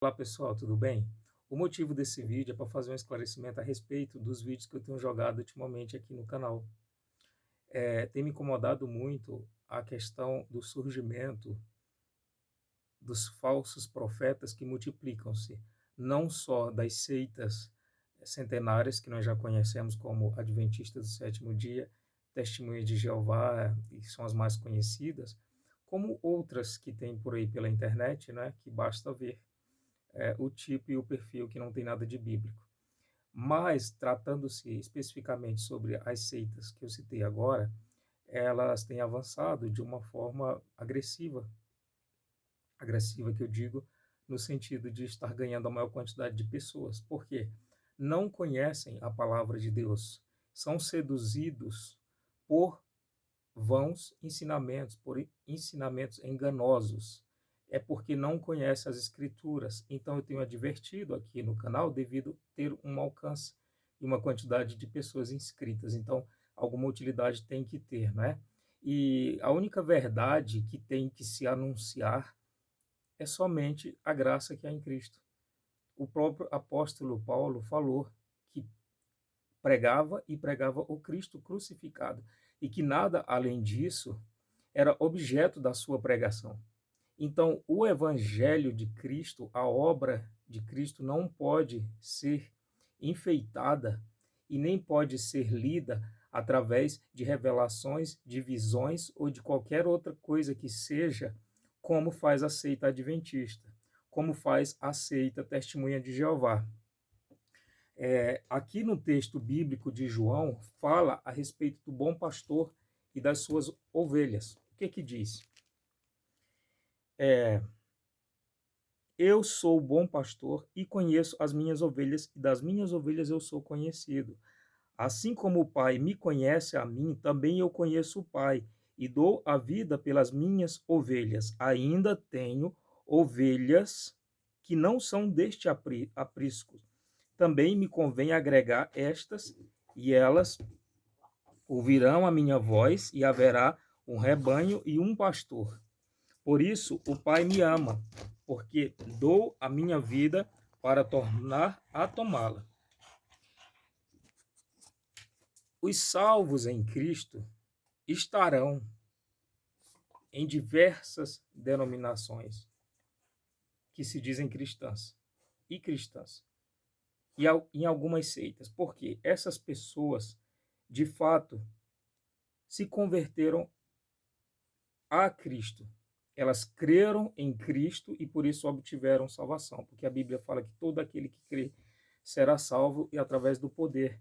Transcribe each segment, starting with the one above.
Olá pessoal, tudo bem? O motivo desse vídeo é para fazer um esclarecimento a respeito dos vídeos que eu tenho jogado ultimamente aqui no canal. Tem me incomodado muito a questão do surgimento dos falsos profetas que multiplicam-se, não só das seitas centenárias que nós já conhecemos como Adventistas do Sétimo Dia, Testemunhas de Jeová, e são as mais conhecidas, como outras que tem por aí pela internet, né, que basta ver o tipo e o perfil que não tem nada de bíblico. Mas, tratando-se especificamente sobre as seitas que eu citei agora, elas têm avançado de uma forma agressiva. Agressiva que eu digo no sentido de estar ganhando a maior quantidade de pessoas. Por quê? Não conhecem a palavra de Deus. São seduzidos por vãos ensinamentos, por ensinamentos enganosos. É porque não conhece as escrituras. Então eu tenho advertido aqui no canal devido ter um alcance e uma quantidade de pessoas inscritas. Então alguma utilidade tem que ter, não é? E a única verdade que tem que se anunciar é somente a graça que há em Cristo. O próprio apóstolo Paulo falou que pregava e pregava o Cristo crucificado e que nada além disso era objeto da sua pregação. Então, o evangelho de Cristo, a obra de Cristo não pode ser enfeitada e nem pode ser lida através de revelações, de visões ou de qualquer outra coisa que seja, como faz a seita adventista, como faz a seita testemunha de Jeová. Aqui no texto bíblico de João, fala a respeito do bom pastor e das suas ovelhas. O que que diz? É, Eu sou o bom pastor e conheço as minhas ovelhas, e das minhas ovelhas eu sou conhecido. Assim como o Pai me conhece a mim, também eu conheço o Pai, e dou a vida pelas minhas ovelhas. Ainda tenho ovelhas que não são deste aprisco. Também me convém agregar estas, e elas ouvirão a minha voz, e haverá um rebanho e um pastor. Por isso o Pai me ama, porque dou a minha vida para tornar a tomá-la. Os salvos em Cristo estarão em diversas denominações que se dizem cristãs e em algumas seitas, porque essas pessoas de fato se converteram a Cristo. Elas creram em Cristo e por isso obtiveram salvação, porque a Bíblia fala que todo aquele que crê será salvo e através do poder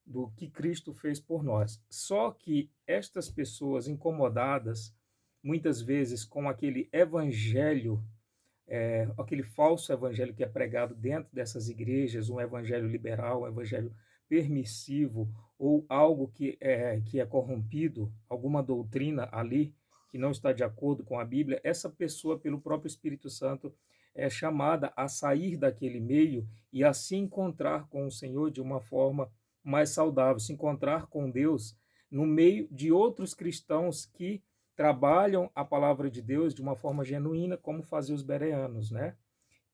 do que Cristo fez por nós. Só que estas pessoas incomodadas, muitas vezes com aquele evangelho, aquele falso evangelho que é pregado dentro dessas igrejas, um evangelho liberal, um evangelho permissivo, ou algo que é corrompido, alguma doutrina ali que não está de acordo com a Bíblia, essa pessoa, pelo próprio Espírito Santo, é chamada a sair daquele meio e a se encontrar com o Senhor de uma forma mais saudável, se encontrar com Deus no meio de outros cristãos que trabalham a palavra de Deus de uma forma genuína, como faziam os bereanos, né?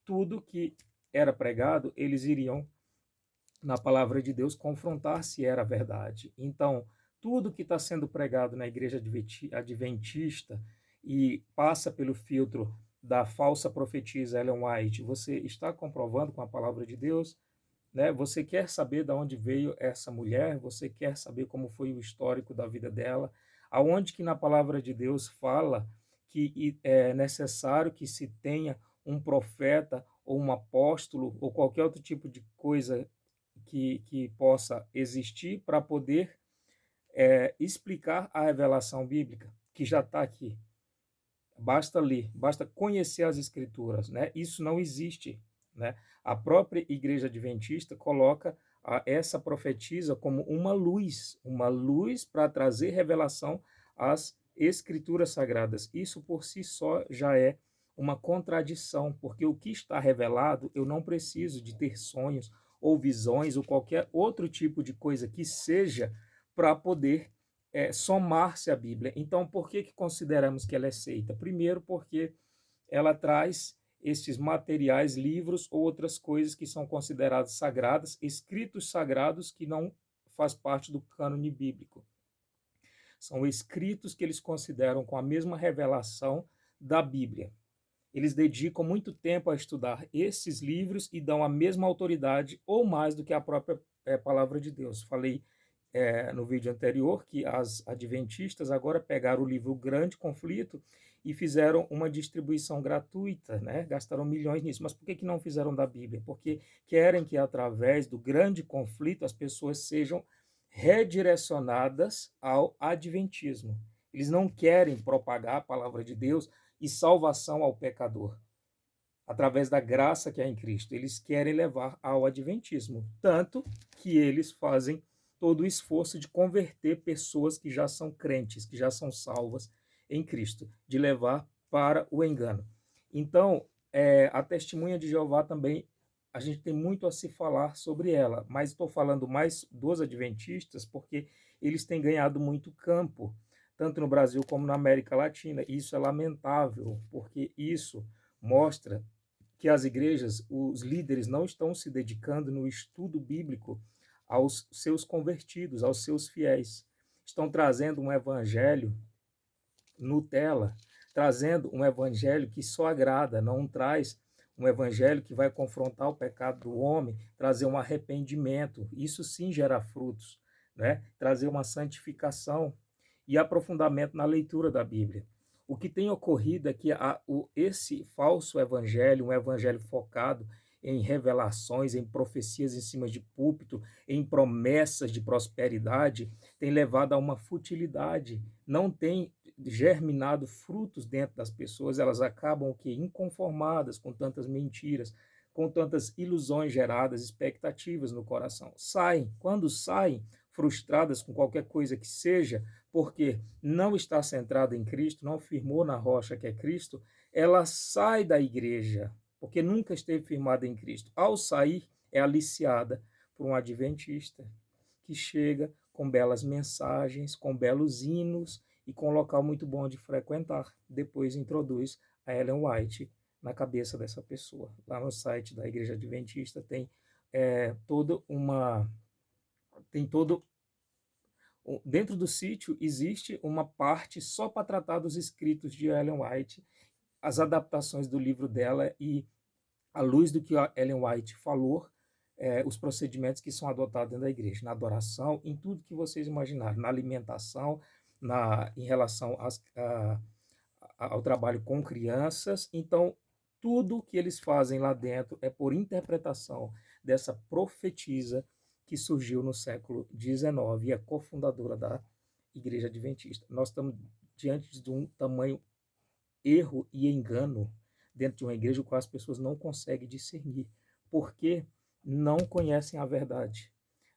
Tudo que era pregado, eles iriam, na palavra de Deus, confrontar se era verdade. Então, tudo que está sendo pregado na igreja adventista e passa pelo filtro da falsa profetisa Ellen White, você está comprovando com a palavra de Deus, né? Você quer saber de onde veio essa mulher, você quer saber como foi o histórico da vida dela, aonde que na palavra de Deus fala que é necessário que se tenha um profeta ou um apóstolo ou qualquer outro tipo de coisa que possa existir para poder explicar a revelação bíblica, que já está aqui. Basta ler, basta conhecer as escrituras, né? Isso não existe, né? A própria igreja adventista coloca essa profetisa como uma luz para trazer revelação às escrituras sagradas. Isso por si só já é uma contradição, porque o que está revelado, eu não preciso de ter sonhos ou visões ou qualquer outro tipo de coisa que seja para poder somar-se à Bíblia. Então, por que consideramos que ela é seita? Primeiro, porque ela traz estes materiais, livros ou outras coisas que são consideradas sagradas, escritos sagrados que não faz parte do cânone bíblico. São escritos que eles consideram com a mesma revelação da Bíblia. Eles dedicam muito tempo a estudar esses livros e dão a mesma autoridade ou mais do que a própria palavra de Deus. Falei no vídeo anterior que as adventistas agora pegaram o livro Grande Conflito e fizeram uma distribuição gratuita, né? Gastaram milhões nisso. Mas por que não fizeram da Bíblia? Porque querem que através do Grande Conflito as pessoas sejam redirecionadas ao adventismo. Eles não querem propagar a palavra de Deus e salvação ao pecador através da graça que há em Cristo. Eles querem levar ao adventismo, tanto que eles fazem todo o esforço de converter pessoas que já são crentes, que já são salvas em Cristo, de levar para o engano. Então, a testemunha de Jeová também, a gente tem muito a se falar sobre ela, mas estou falando mais dos adventistas porque eles têm ganhado muito campo, tanto no Brasil como na América Latina. E isso é lamentável, porque isso mostra que as igrejas, os líderes não estão se dedicando no estudo bíblico aos seus convertidos, aos seus fiéis. Estão trazendo um evangelho Nutella, trazendo um evangelho que só agrada, não traz um evangelho que vai confrontar o pecado do homem, trazer um arrependimento, isso sim gera frutos, né? Trazer uma santificação e aprofundamento na leitura da Bíblia. O que tem ocorrido é que esse falso evangelho, um evangelho focado em revelações, em profecias em cima de púlpito, em promessas de prosperidade, tem levado a uma futilidade, não tem germinado frutos dentro das pessoas, elas acabam inconformadas com tantas mentiras, com tantas ilusões geradas, expectativas no coração. Quando saem, frustradas com qualquer coisa que seja, porque não está centrada em Cristo, não firmou na rocha que é Cristo, ela sai da igreja, porque nunca esteve firmada em Cristo. Ao sair, é aliciada por um adventista que chega com belas mensagens, com belos hinos e com um local muito bom de frequentar. Depois introduz a Ellen White na cabeça dessa pessoa. Lá no site da Igreja Adventista tem dentro do sítio existe uma parte só para tratar dos escritos de Ellen White, as adaptações do livro dela e, à luz do que a Ellen White falou, os procedimentos que são adotados dentro da igreja, na adoração, em tudo que vocês imaginarem, na alimentação, em relação ao trabalho com crianças. Então, tudo que eles fazem lá dentro é por interpretação dessa profetisa que surgiu no século XIX e é cofundadora da Igreja Adventista. Nós estamos diante de um tamanho erro e engano dentro de uma igreja, o qual as pessoas não conseguem discernir, porque não conhecem a verdade,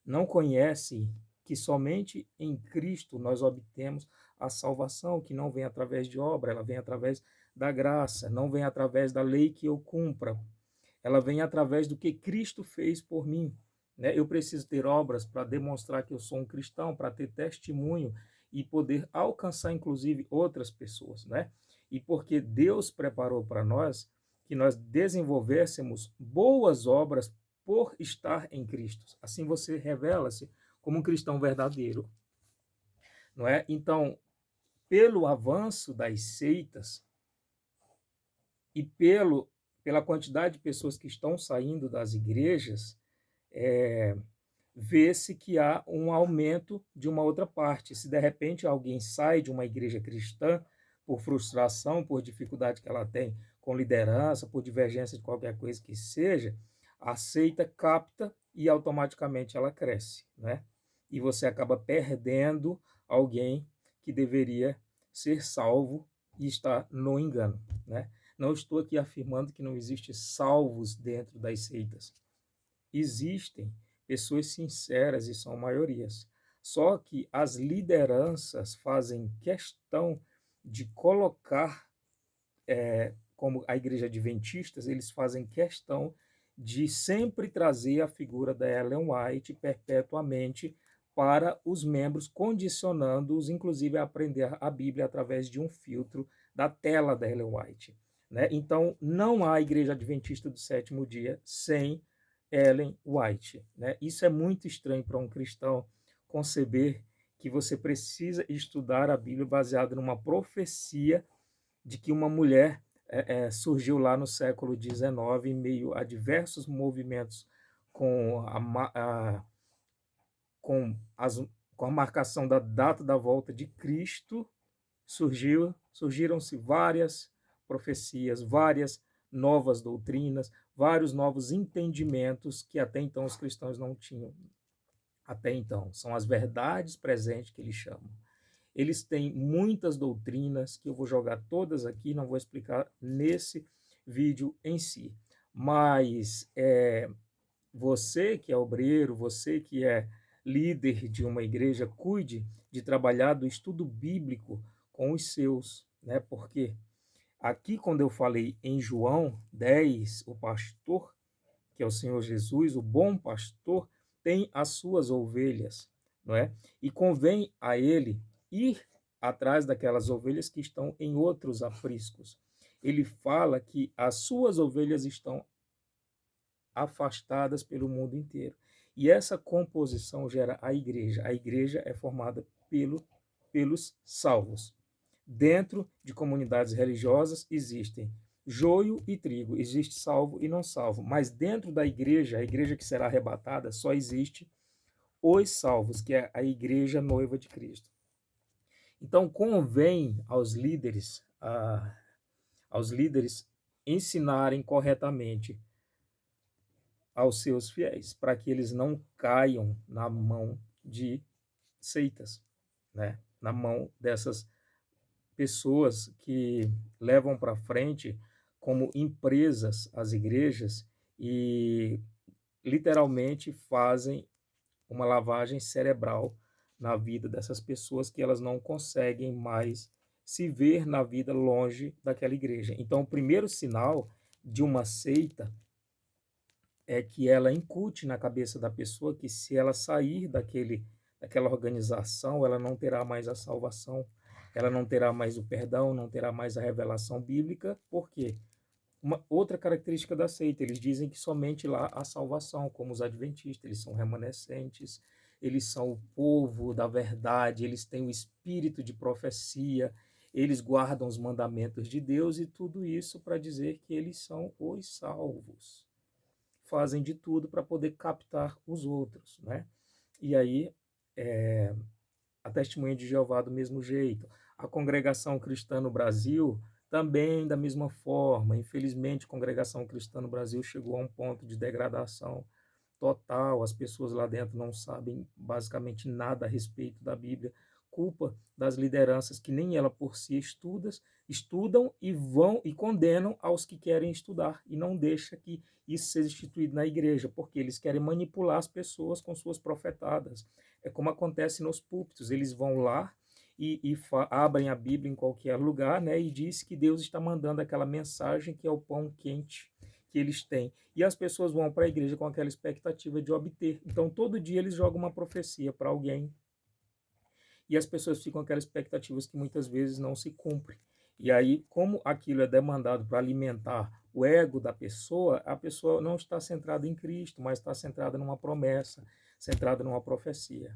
não conhecem que somente em Cristo nós obtemos a salvação, que não vem através de obra, ela vem através da graça, não vem através da lei que eu cumpra, ela vem através do que Cristo fez por mim. Né? Eu preciso ter obras para demonstrar que eu sou um cristão, para ter testemunho e poder alcançar, inclusive, outras pessoas, né? E porque Deus preparou para nós que nós desenvolvêssemos boas obras por estar em Cristo. Assim você revela-se como um cristão verdadeiro, não é? Então, pelo avanço das seitas e pela quantidade de pessoas que estão saindo das igrejas, vê-se que há um aumento de uma outra parte. Se de repente alguém sai de uma igreja cristã por frustração, por dificuldade que ela tem com liderança, por divergência de qualquer coisa que seja, a seita capta e automaticamente ela cresce, né? E você acaba perdendo alguém que deveria ser salvo e está no engano, né? Não estou aqui afirmando que não existe salvos dentro das seitas. Existem pessoas sinceras e são maiorias. Só que as lideranças fazem questão de colocar, como a Igreja Adventista, eles fazem questão de sempre trazer a figura da Ellen White perpetuamente para os membros, condicionando-os, inclusive, a aprender a Bíblia através de um filtro da tela da Ellen White. né? Então, não há Igreja Adventista do Sétimo Dia sem Ellen White, né? Isso é muito estranho para um cristão conceber que você precisa estudar a Bíblia baseada numa profecia de que uma mulher surgiu lá no século XIX em meio a diversos movimentos com com, as, com a marcação da data da volta de Cristo, surgiram-se várias profecias, várias novas doutrinas, vários novos entendimentos que até então os cristãos não tinham. Até então, são as verdades presentes que eles chamam. Eles têm muitas doutrinas que eu vou jogar todas aqui, não vou explicar nesse vídeo em si. Mas você que é obreiro, você que é líder de uma igreja, cuide de trabalhar do estudo bíblico com os seus, né? Porque aqui, quando eu falei em João 10, o pastor, que é o Senhor Jesus, o bom pastor, tem as suas ovelhas, não é? E convém a ele ir atrás daquelas ovelhas que estão em outros apriscos. Ele fala que as suas ovelhas estão afastadas pelo mundo inteiro. E essa composição gera a igreja. A igreja é formada pelos salvos. Dentro de comunidades religiosas existem joio e trigo, existe salvo e não salvo. Mas dentro da igreja, a igreja que será arrebatada, só existe os salvos, que é a igreja noiva de Cristo. Então convém aos líderes ensinarem corretamente aos seus fiéis, para que eles não caiam na mão de seitas, né? Na mão dessas pessoas que levam para frente como empresas as igrejas e literalmente fazem uma lavagem cerebral na vida dessas pessoas que elas não conseguem mais se ver na vida longe daquela igreja. Então, o primeiro sinal de uma seita é que ela incute na cabeça da pessoa que se ela sair daquela organização, ela não terá mais a salvação, ela não terá mais o perdão, não terá mais a revelação bíblica. Por quê? Uma outra característica da seita, eles dizem que somente lá há salvação, como os adventistas, eles são remanescentes, eles são o povo da verdade, eles têm o espírito de profecia, eles guardam os mandamentos de Deus e tudo isso para dizer que eles são os salvos. Fazem de tudo para poder captar os outros, né? E aí, a Testemunha de Jeová do mesmo jeito. A Congregação Cristã no Brasil também da mesma forma. Infelizmente, a Congregação Cristã no Brasil chegou a um ponto de degradação total. As pessoas lá dentro não sabem basicamente nada a respeito da Bíblia. Culpa das lideranças que nem ela por si estudam e vão e condenam aos que querem estudar e não deixa que isso seja instituído na igreja, porque eles querem manipular as pessoas com suas profetadas. É como acontece nos púlpitos, eles vão lá e abrem a Bíblia em qualquer lugar, né, e diz que Deus está mandando aquela mensagem que é o pão quente que eles têm. E as pessoas vão para a igreja com aquela expectativa de obter. Então, todo dia eles jogam uma profecia para alguém. E as pessoas ficam com aquelas expectativas que muitas vezes não se cumprem. E aí, como aquilo é demandado para alimentar o ego da pessoa, a pessoa não está centrada em Cristo, mas está centrada numa promessa, centrada numa profecia.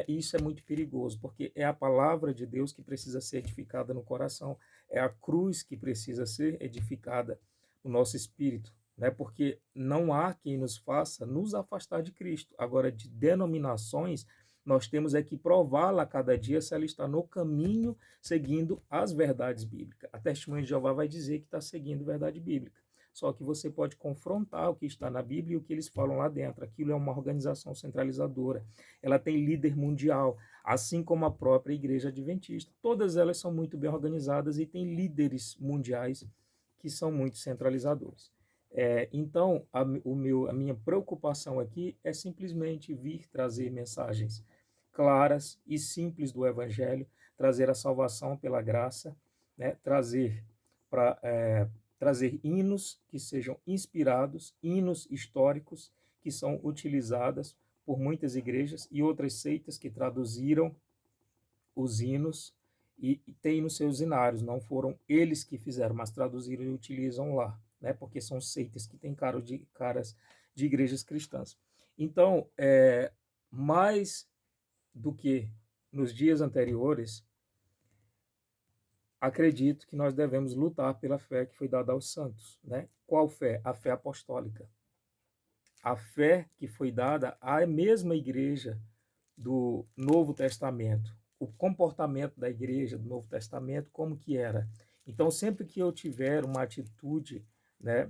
E isso é muito perigoso, porque é a palavra de Deus que precisa ser edificada no coração, é a cruz que precisa ser edificada no nosso espírito, né? Porque não há quem nos faça nos afastar de Cristo. Agora, de denominações, nós temos é que prová-la a cada dia se ela está no caminho seguindo as verdades bíblicas. A Testemunha de Jeová vai dizer que está seguindo verdade bíblica. Só que você pode confrontar o que está na Bíblia e o que eles falam lá dentro. Aquilo é uma organização centralizadora. Ela tem líder mundial, assim como a própria Igreja Adventista. Todas elas são muito bem organizadas e têm líderes mundiais que são muito centralizadores. Então, a minha preocupação aqui é simplesmente vir trazer mensagens claras e simples do Evangelho, trazer a salvação pela graça, né? Trazer hinos que sejam inspirados, hinos históricos que são utilizados por muitas igrejas e outras seitas que traduziram os hinos e tem nos seus inários, não foram eles que fizeram, mas traduziram e utilizam lá, né? Porque são seitas que têm caras de igrejas cristãs. Então, mais do que nos dias anteriores, acredito que nós devemos lutar pela fé que foi dada aos santos, né? Qual fé? A fé apostólica. A fé que foi dada à mesma igreja do Novo Testamento, o comportamento da igreja do Novo Testamento, como que era. Então, sempre que eu tiver uma atitude, né,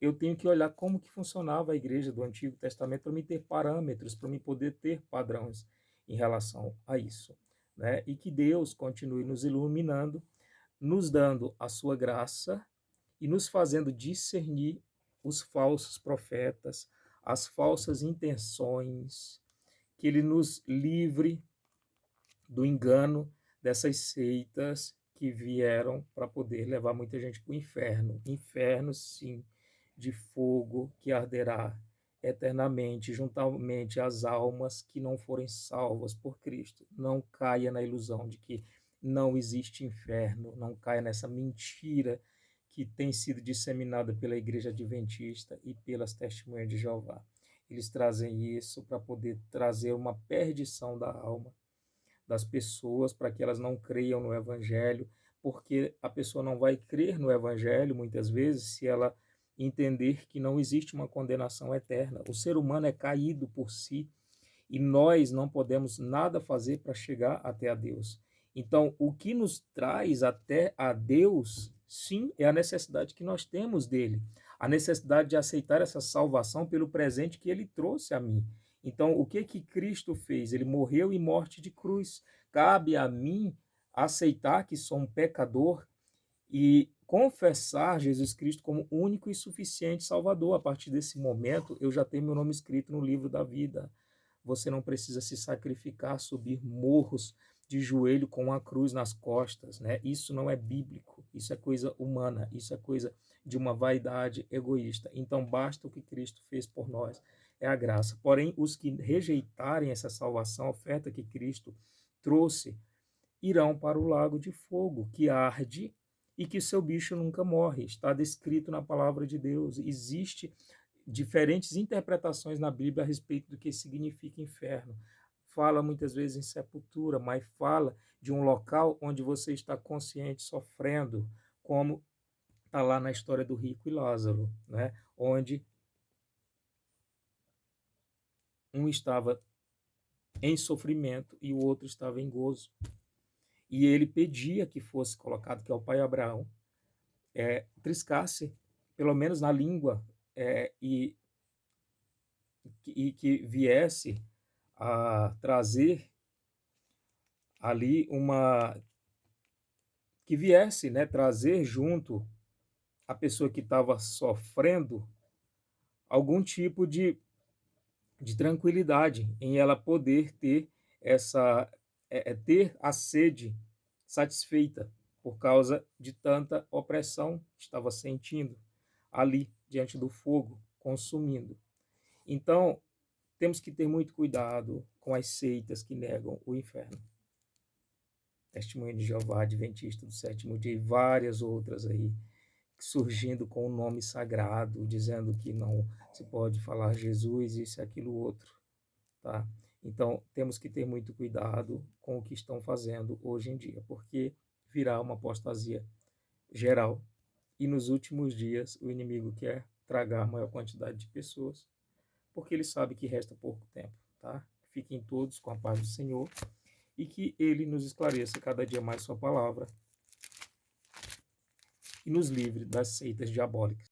eu tenho que olhar como que funcionava a igreja do Antigo Testamento para me ter parâmetros, para me poder ter padrões em relação a isso, né? E que Deus continue nos iluminando, nos dando a sua graça e nos fazendo discernir os falsos profetas, as falsas intenções, que ele nos livre do engano dessas seitas que vieram para poder levar muita gente para o inferno. Inferno, sim, de fogo que arderá eternamente, juntamente às almas que não forem salvas por Cristo. Não caia na ilusão de que não existe inferno, não caia nessa mentira que tem sido disseminada pela Igreja Adventista e pelas Testemunhas de Jeová. Eles trazem isso para poder trazer uma perdição da alma das pessoas, para que elas não creiam no Evangelho, porque a pessoa não vai crer no Evangelho, muitas vezes, se ela entender que não existe uma condenação eterna. O ser humano é caído por si e nós não podemos nada fazer para chegar até a Deus. Então, o que nos traz até a Deus, sim, é a necessidade que nós temos dele, a necessidade de aceitar essa salvação pelo presente que ele trouxe a mim. Então, o que Cristo fez? Ele morreu em morte de cruz. Cabe a mim aceitar que sou um pecador e confessar Jesus Cristo como único e suficiente Salvador. A partir desse momento, eu já tenho meu nome escrito no livro da vida. Você não precisa se sacrificar, subir morros de joelho com uma cruz nas costas, né? Isso não é bíblico, isso é coisa humana, isso é coisa de uma vaidade egoísta. Então basta o que Cristo fez por nós, é a graça. Porém, os que rejeitarem essa salvação, a oferta que Cristo trouxe, irão para o lago de fogo, que arde e que seu bicho nunca morre. Está descrito na palavra de Deus. Existe diferentes interpretações na Bíblia a respeito do que significa inferno. Fala muitas vezes em sepultura, mas fala de um local onde você está consciente, sofrendo, como está lá na história do rico e Lázaro, né? Onde um estava em sofrimento e o outro estava em gozo. E ele pedia que fosse colocado, que é o pai Abraão, triscasse, pelo menos na língua, e que viesse a trazer ali que viesse, né, trazer junto a pessoa que estava sofrendo algum tipo de tranquilidade em ela poder ter ter a sede satisfeita por causa de tanta opressão que estava sentindo ali diante do fogo, consumindo. Então, temos que ter muito cuidado com as seitas que negam o inferno. Testemunho de Jeová, Adventista do Sétimo Dia e várias outras aí, surgindo com o nome sagrado, dizendo que não se pode falar Jesus, isso e aquilo outro, tá? Então, temos que ter muito cuidado com o que estão fazendo hoje em dia, porque virá uma apostasia geral e nos últimos dias o inimigo quer tragar a maior quantidade de pessoas, porque ele sabe que resta pouco tempo, tá? Fiquem todos com a paz do Senhor e que ele nos esclareça cada dia mais sua palavra e nos livre das seitas diabólicas.